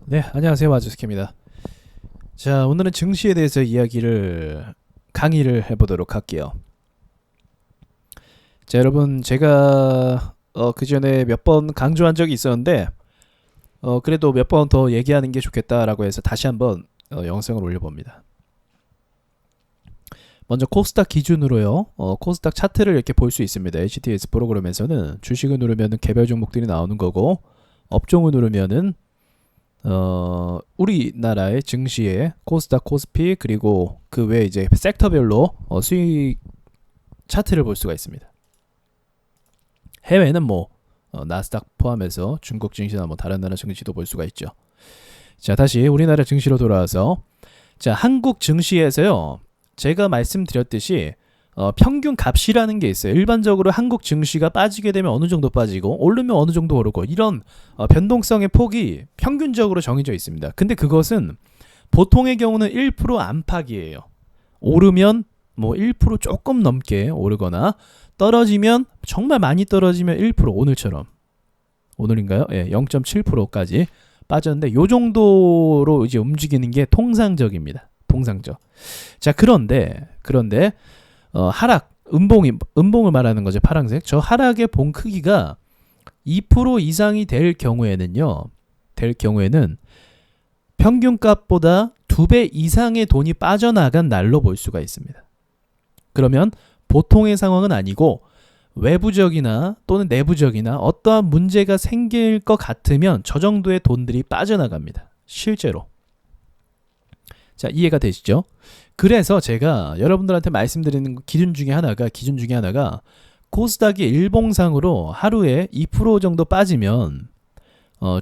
네, 안녕하세요. 마주스케입니다. 자, 오늘은 증시에 대해서 강의를 해보도록 할게요. 자, 여러분, 제가 그 전에 몇 번 강조한 적이 있었는데, 그래도 몇 번 더 얘기하는 게 좋겠다라고 해서 다시 한번 영상을 올려봅니다. 먼저 코스닥 기준으로요. 코스닥 차트를 이렇게 볼 수 있습니다. HTS 프로그램에서는 주식을 누르면은 개별 종목들이 나오는 거고, 업종을 누르면은 우리나라의 증시의 코스닥, 코스피 그리고 그 외에 이제 섹터별로 수익 차트를 볼 수가 있습니다. 해외는 뭐 나스닥 포함해서 중국 증시나 뭐 다른 나라 증시도 볼 수가 있죠. 자, 다시 우리나라 증시로 돌아와서 자, 한국 증시에서요. 제가 말씀드렸듯이 평균 값이라는 게 있어요. 일반적으로 한국 증시가 빠지게 되면 어느 정도 빠지고 오르면 어느 정도 오르고 이런 변동성의 폭이 평균적으로 정해져 있습니다. 근데 그것은 보통의 경우는 1% 안팎이에요. 오르면 뭐 1% 조금 넘게 오르거나 떨어지면 정말 많이 떨어지면 1% 오늘처럼 오늘인가요? 예, 0.7%까지 빠졌는데 요 정도로 이제 움직이는 게 통상적입니다. 통상적. 자, 그런데 하락, 음봉을 말하는 거죠. 파란색. 저 하락의 봉 크기가 2% 이상이 될 경우에는 평균값보다 2배 이상의 돈이 빠져나간 날로 볼 수가 있습니다. 그러면 보통의 상황은 아니고 외부적이나 또는 내부적이나 어떠한 문제가 생길 것 같으면 저 정도의 돈들이 빠져나갑니다. 실제로. 자, 이해가 되시죠? 그래서 제가 여러분들한테 말씀드리는 기준 중에 하나가 코스닥이 일봉상으로 하루에 2% 정도 빠지면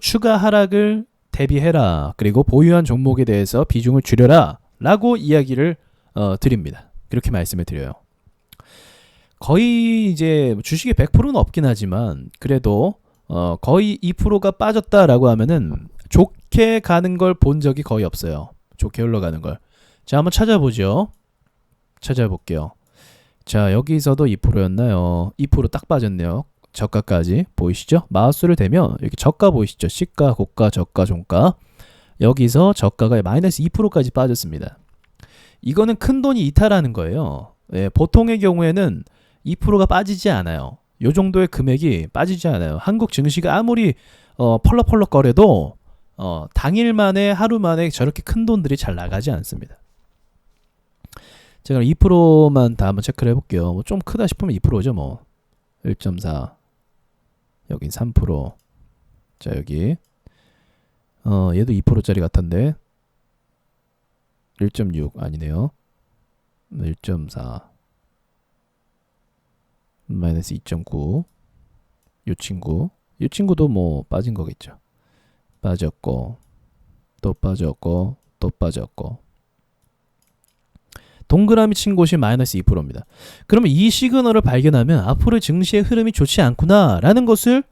추가 하락을 대비해라. 그리고 보유한 종목에 대해서 비중을 줄여라. 라고 이야기를 드립니다. 그렇게 말씀을 드려요. 거의 이제 주식이 100%는 없긴 하지만 그래도 거의 2%가 빠졌다라고 하면은 좋게 가는 걸 본 적이 거의 없어요. 좋게 흘러가는 걸. 자, 한번 찾아볼게요. 자, 여기서도 2%였나요? 2% 딱 빠졌네요. 저가까지 보이시죠? 마우스를 대면 이렇게 저가 보이시죠? 시가, 고가, 저가, 종가. 여기서 저가가 마이너스 2%까지 빠졌습니다. 이거는 큰 돈이 이탈하는 거예요. 예, 보통의 경우에는 2%가 빠지지 않아요. 요 정도의 금액이 빠지지 않아요. 한국 증시가 아무리 펄럭펄럭 거려도 당일 만에 하루 만에 저렇게 큰 돈들이 잘 나가지 않습니다. 제가 2%만 다 한번 체크를 해볼게요. 뭐 좀 크다 싶으면 2%죠 뭐. 1.4 여긴 3%. 자, 여기 얘도 2%짜리 같은데 1.6 아니네요. 1.4 마이너스 2.9 이 친구도 뭐 빠진 거겠죠. 빠졌고 또 빠졌고 또 빠졌고 동그라미 친 곳이 마이너스 2%입니다. 그러면 이 시그널을 발견하면 앞으로의 증시의 흐름이 좋지 않구나 라는 것을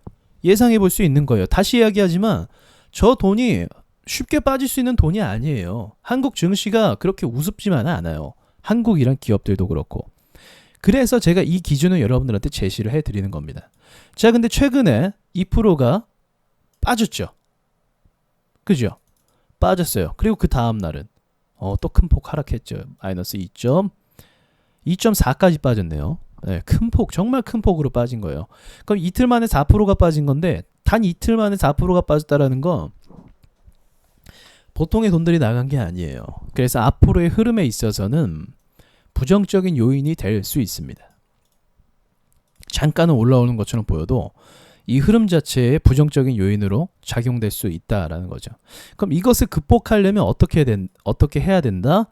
예상해 볼 수 있는 거예요. 다시 이야기하지만 저 돈이 쉽게 빠질 수 있는 돈이 아니에요. 한국 증시가 그렇게 우습지만은 않아요. 한국이란 기업들도 그렇고. 그래서 제가 이 기준을 여러분들한테 제시를 해드리는 겁니다. 자, 근데 최근에 2%가 빠졌죠. 그죠? 빠졌어요. 그리고 그 다음 날은 또 큰 폭 하락했죠. 마이너스 2.4까지 빠졌네요. 네, 큰 폭, 정말 큰 폭으로 빠진 거예요. 그럼 이틀 만에 4%가 빠진 건데 단 이틀 만에 4%가 빠졌다라는 건 보통의 돈들이 나간 게 아니에요. 그래서 앞으로의 흐름에 있어서는 부정적인 요인이 될 수 있습니다. 잠깐은 올라오는 것처럼 보여도 이 흐름 자체의 부정적인 요인으로 작용될 수 있다라는 거죠. 그럼 이것을 극복하려면 어떻게 해야 된다?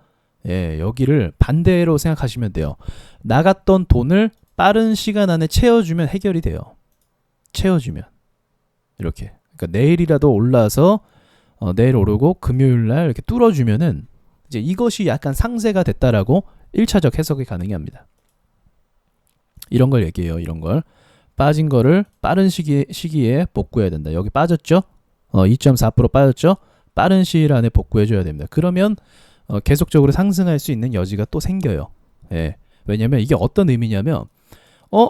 예, 여기를 반대로 생각하시면 돼요. 나갔던 돈을 빠른 시간 안에 채워주면 해결이 돼요. 채워주면 이렇게. 그러니까 내일이라도 올라서 내일 오르고 금요일 날 이렇게 뚫어주면은 이제 이것이 약간 상세가 됐다라고 1차적 해석이 가능합니다. 이런 걸 얘기해요. 이런 걸. 빠진 거를 빠른 시기에 복구해야 된다. 여기 빠졌죠? 2.4% 빠졌죠? 빠른 시일 안에 복구해줘야 됩니다. 그러면 계속적으로 상승할 수 있는 여지가 또 생겨요. 예. 왜냐면 이게 어떤 의미냐면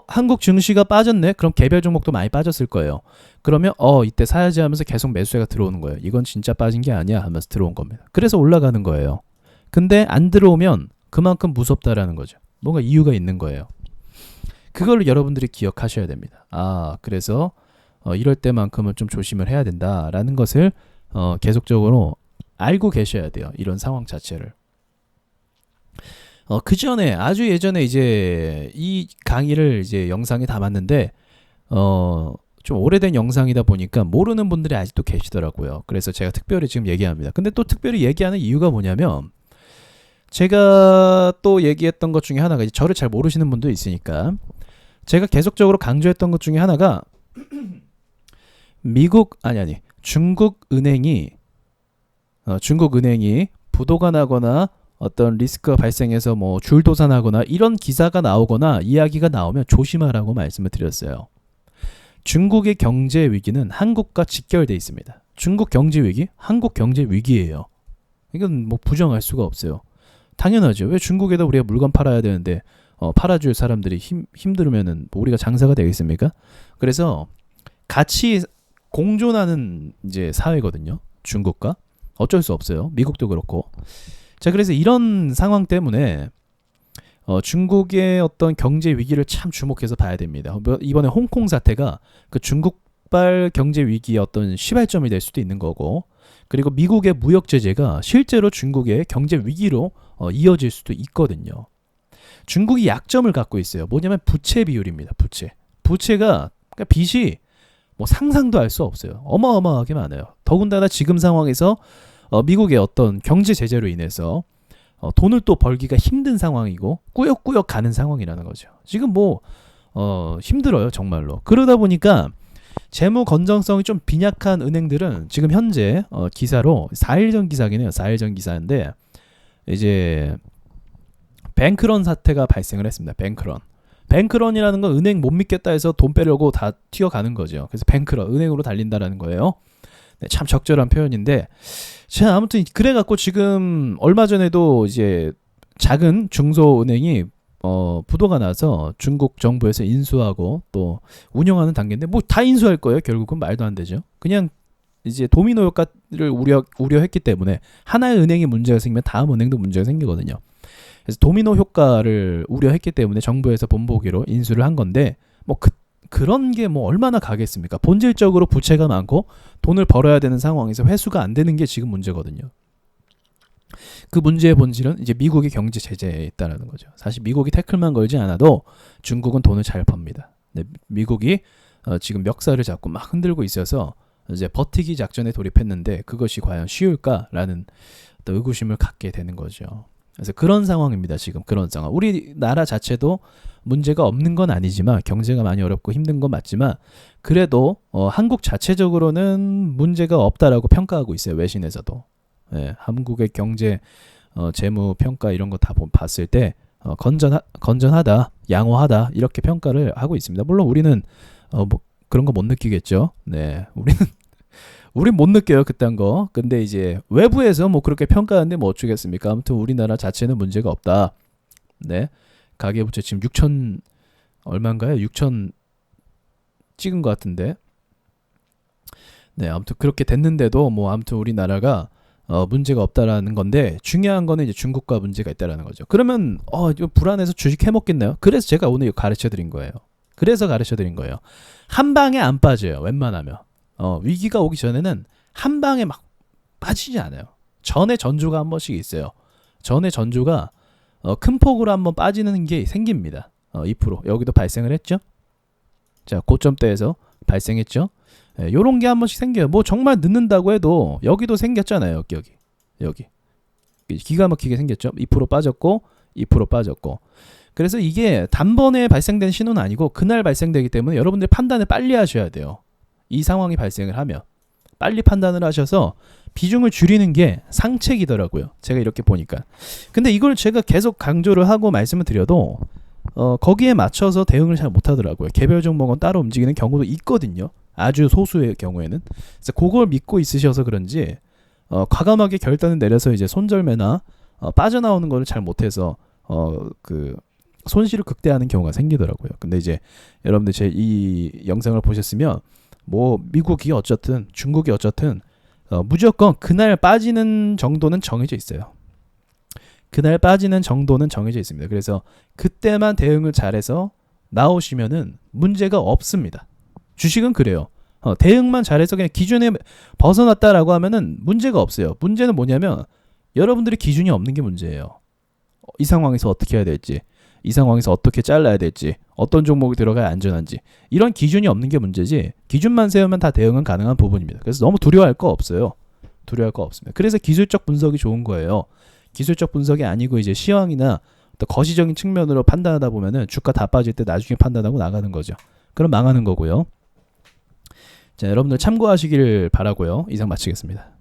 한국 증시가 빠졌네. 그럼 개별 종목도 많이 빠졌을 거예요. 그러면 이때 사야지 하면서 계속 매수세가 들어오는 거예요. 이건 진짜 빠진 게 아니야 하면서 들어온 겁니다. 그래서 올라가는 거예요. 근데 안 들어오면 그만큼 무섭다라는 거죠. 뭔가 이유가 있는 거예요. 그걸 여러분들이 기억하셔야 됩니다. 그래서 이럴 때만큼은 좀 조심을 해야 된다라는 것을 계속적으로 알고 계셔야 돼요. 이런 상황 자체를. 그 전에 아주 예전에 이제 이 강의를 이제 영상에 담았는데 좀 오래된 영상이다 보니까 모르는 분들이 아직도 계시더라고요. 그래서 제가 특별히 지금 얘기합니다. 근데 또 특별히 얘기하는 이유가 뭐냐면 제가 또 얘기했던 것 중에 하나가 이제 저를 잘 모르시는 분도 있으니까 제가 계속적으로 강조했던 것 중에 하나가 중국 은행이 부도가 나거나 어떤 리스크가 발생해서 뭐 줄도산하거나 이런 기사가 나오거나 이야기가 나오면 조심하라고 말씀을 드렸어요. 중국의 경제 위기는 한국과 직결돼 있습니다. 중국 경제 위기, 한국 경제 위기예요. 이건 뭐 부정할 수가 없어요. 당연하죠. 왜 중국에다 우리가 물건 팔아야 되는데 팔아줄 사람들이 힘들으면은 뭐 우리가 장사가 되겠습니까? 그래서 같이 공존하는 이제 사회거든요. 중국과 어쩔 수 없어요. 미국도 그렇고. 자, 그래서 이런 상황 때문에 중국의 어떤 경제 위기를 참 주목해서 봐야 됩니다. 이번에 홍콩 사태가 그 중국발 경제 위기의 어떤 시발점이 될 수도 있는 거고, 그리고 미국의 무역 제재가 실제로 중국의 경제 위기로 이어질 수도 있거든요. 중국이 약점을 갖고 있어요. 뭐냐면 부채 비율입니다. 부채가 그러니까 빚이 뭐 상상도 할 수 없어요. 어마어마하게 많아요. 더군다나 지금 상황에서 미국의 어떤 경제 제재로 인해서 돈을 또 벌기가 힘든 상황이고 꾸역꾸역 가는 상황이라는 거죠. 지금 뭐 힘들어요, 정말로. 그러다 보니까 재무 건전성이 좀 빈약한 은행들은 지금 현재 기사로 4일 전 기사긴 해요. 4일 전 기사인데 이제 뱅크런 사태가 발생을 했습니다. 뱅크런이라는 건 은행 못 믿겠다 해서 돈 빼려고 다 튀어가는 거죠. 그래서 뱅크런, 은행으로 달린다라는 거예요. 네, 참 적절한 표현인데, 자, 아무튼 그래갖고 지금 얼마 전에도 이제 작은 중소은행이 부도가 나서 중국 정부에서 인수하고 또 운영하는 단계인데 뭐 다 인수할 거예요. 결국은 말도 안 되죠. 그냥 이제 도미노 효과를 우려했기 때문에 하나의 은행이 문제가 생기면 다음 은행도 문제가 생기거든요. 그래서 도미노 효과를 우려했기 때문에 정부에서 본보기로 인수를 한 건데 뭐 그런 게 뭐 얼마나 가겠습니까? 본질적으로 부채가 많고 돈을 벌어야 되는 상황에서 회수가 안 되는 게 지금 문제거든요. 그 문제의 본질은 이제 미국의 경제 제재에 있다는 거죠. 사실 미국이 태클만 걸지 않아도 중국은 돈을 잘 법니다. 네, 미국이 지금 멱살을 잡고 막 흔들고 있어서 이제 버티기 작전에 돌입했는데 그것이 과연 쉬울까라는 또 의구심을 갖게 되는 거죠. 그래서 그런 상황입니다. 지금 그런 상황. 우리나라 자체도 문제가 없는 건 아니지만 경제가 많이 어렵고 힘든 건 맞지만 그래도 한국 자체적으로는 문제가 없다라고 평가하고 있어요. 외신에서도. 예, 한국의 경제 재무 평가 이런 거 다 봤을 때 건전하다, 양호하다 이렇게 평가를 하고 있습니다. 물론 우리는 뭐 그런 거 못 느끼겠죠. 네, 우린 못 느껴요 그딴 거. 근데 이제 외부에서 뭐 그렇게 평가하는데 뭐 어쩌겠습니까. 아무튼 우리나라 자체는 문제가 없다. 네, 가계부채 지금 6천 얼마인가요? 6천 찍은 것 같은데. 네, 아무튼 그렇게 됐는데도 뭐 아무튼 우리나라가 문제가 없다라는 건데 중요한 거는 이제 중국과 문제가 있다라는 거죠. 그러면 이거 불안해서 주식 해먹겠나요? 그래서 제가 오늘 이거 가르쳐드린 거예요. 한 방에 안 빠져요. 웬만하면. 위기가 오기 전에는 한 방에 막 빠지지 않아요. 전에 전조가 한 번씩 있어요. 전에 전조가 큰 폭으로 한번 빠지는 게 생깁니다. 2% 여기도 발생을 했죠. 자, 고점대에서 발생했죠. 요런 게 한 번씩 생겨요. 뭐 정말 늦는다고 해도 여기도 생겼잖아요. 여기 기가 막히게 생겼죠. 2% 빠졌고 2% 빠졌고. 그래서 이게 단번에 발생된 신호는 아니고 그날 발생되기 때문에 여러분들 판단을 빨리 하셔야 돼요. 이 상황이 발생을 하면 빨리 판단을 하셔서 비중을 줄이는 게 상책이더라고요. 제가 이렇게 보니까. 근데 이걸 제가 계속 강조를 하고 말씀을 드려도 거기에 맞춰서 대응을 잘 못하더라고요. 개별 종목은 따로 움직이는 경우도 있거든요. 아주 소수의 경우에는. 그래서 그걸 믿고 있으셔서 그런지 과감하게 결단을 내려서 이제 손절매나 빠져나오는 거를 잘 못해서 손실을 극대화하는 경우가 생기더라고요. 근데 이제 여러분들 제 이 영상을 보셨으면 뭐 미국이 어쨌든 중국이 어쨌든 무조건 그날 빠지는 정도는 정해져 있어요. 그날 빠지는 정도는 정해져 있습니다. 그래서 그때만 대응을 잘해서 나오시면은 문제가 없습니다. 주식은 그래요. 대응만 잘해서 그냥 기준에 벗어났다라고 하면은 문제가 없어요. 문제는 뭐냐면 여러분들이 기준이 없는 게 문제예요. 이 상황에서 어떻게 해야 될지, 이 상황에서 어떻게 잘라야 될지, 어떤 종목이 들어가야 안전한지, 이런 기준이 없는 게 문제지, 기준만 세우면 다 대응은 가능한 부분입니다. 그래서 너무 두려워할 거 없어요. 두려워할 거 없습니다. 그래서 기술적 분석이 좋은 거예요. 기술적 분석이 아니고 이제 시황이나 또 거시적인 측면으로 판단하다 보면은 주가 다 빠질 때 나중에 판단하고 나가는 거죠. 그럼 망하는 거고요. 자, 여러분들 참고하시길 바라고요. 이상 마치겠습니다.